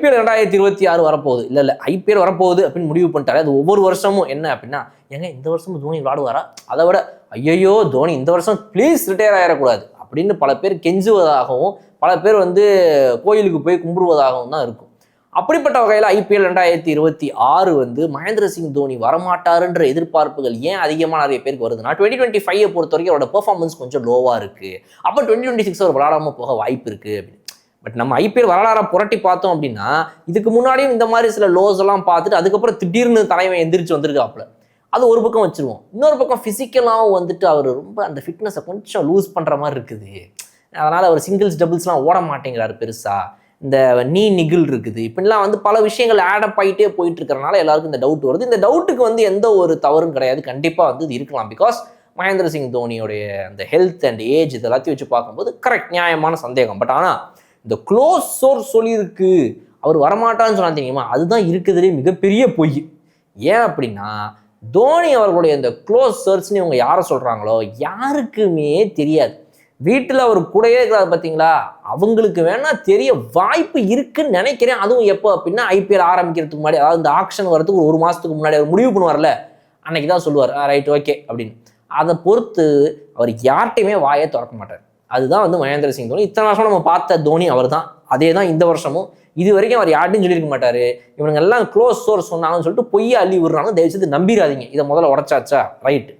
IPL 2026 வரப்போகுது. இல்ல IPL வரப்போகுது அப்படின்னு முடிவு பண்ணிட்டாரு. அது ஒவ்வொரு வருஷமும் என்ன அப்படின்னா, ஏங்க இந்த வருஷமும் தோனி விளையாடுவாரா? அதை விட ஐயையோ தோனி இந்த வருஷம் ப்ளீஸ் ரிட்டையர் ஆயிடக்கூடாது அப்படின்னு பல பேர் கெஞ்சுவதாகவும், பல பேர் கோயிலுக்கு போய் கும்பிடுவதாகவும் தான் இருக்கும். அப்படிப்பட்ட வகையில் IPL 2026 மகேந்திர சிங் தோனி வரமாட்டாருன்ற எதிர்பார்ப்புகள் ஏன் அதிகமாக நிறைய பேருக்கு வருதுன்னா, 2025 பொறுத்த வரைக்கும் அவரோட பெர்ஃபார்மன்ஸ் கொஞ்சம் லோவா இருக்கு. அப்போ 2026 அவர் விளையாடாம போக வாய்ப்பு இருக்கு அப்படின்னு. பட் நம்ம IPL வரலாறை புரட்டி பார்த்தோம் அப்படின்னா, இதுக்கு முன்னாடியும் இந்த மாதிரி சில லோஸ் எல்லாம் பார்த்துட்டு அதுக்கப்புறம் திடீர்னு தலைவன் எந்திரிச்சு வந்திருக்காப்புல. அது ஒரு பக்கம் வச்சிருவோம். இன்னொரு பக்கம் ஃபிசிக்கலாகவும் அவர் ரொம்ப அந்த ஃபிட்னஸை கொஞ்சம் லூஸ் பண்ணுற மாதிரி இருக்குது. அதனால் அவர் சிங்கிள்ஸ் டபுள்ஸ்லாம் ஓட மாட்டேங்கிறாரு பெருசா. இந்த நீ நிகில் இருக்குது இப்படிலாம் பல விஷயங்கள் ஆடப் ஆகிட்டே போயிட்டு இருக்கிறனால எல்லாருக்கும் இந்த டவுட் வருது. இந்த டவுட்டுக்கு எந்த ஒரு தவறும் கிடையாது. கண்டிப்பாக இது இருக்கலாம். பிகாஸ் மகேந்திர சிங் தோனியோடைய அந்த ஹெல்த் அண்ட் ஏஜ் இது எல்லாத்தையும் வச்சு பார்க்கும்போது கரெக்ட் நியாயமான சந்தேகம். பட் ஆனால் இந்த க்ளோஸ் சோர்ஸ் சொல்லியிருக்கு அவர் வரமாட்டான்னு சொன்னா தெரியுமா, அதுதான் இருக்குதுலேயே மிகப்பெரிய பொய். ஏன் அப்படின்னா, தோனி அவர்களுடைய இந்த க்ளோஸ் சோர்ஸ்ன்னு இவங்க யாரை சொல்கிறாங்களோ யாருக்குமே தெரியாது. வீட்டில் அவர் கூடயே இருக்கிறாரு பார்த்தீங்களா, அவங்களுக்கு வேணா தெரிய வாய்ப்பு இருக்குன்னு நினைக்கிறேன். அதுவும் எப்போ அப்படின்னா IPL ஆரம்பிக்கிறதுக்கு முன்னாடி, அதாவது இந்த ஆக்ஷன் வரதுக்கு ஒரு மாதத்துக்கு முன்னாடி அவர் முடிவு பண்ணுவார்ல, அன்னைக்கு தான் சொல்லுவார் ரைட் ஓகே அப்படின்னு. அதை பொறுத்து அவர் யார்கிட்டையுமே வாயே திறக்க மாட்டார். அதுதான் மகேந்திர சிங் தோனி. இத்தனை வருஷம் நம்ம பார்த்த தோனி அவர் தான். அதே தான் இந்த வருஷமும். இது வரைக்கும் அவர் யார்ட்டையும் சொல்லியிருக்க மாட்டாரு. இவங்க எல்லாம் க்ளோஸ் சோர்ஸ் சொன்னாங்கன்னு சொல்லிட்டு பொய்யா அள்ளி விடுறாங்க. தயவுசெய்து நம்பிடாதீங்க. இதை முதல்ல உடைச்சாச்சா ரைட்.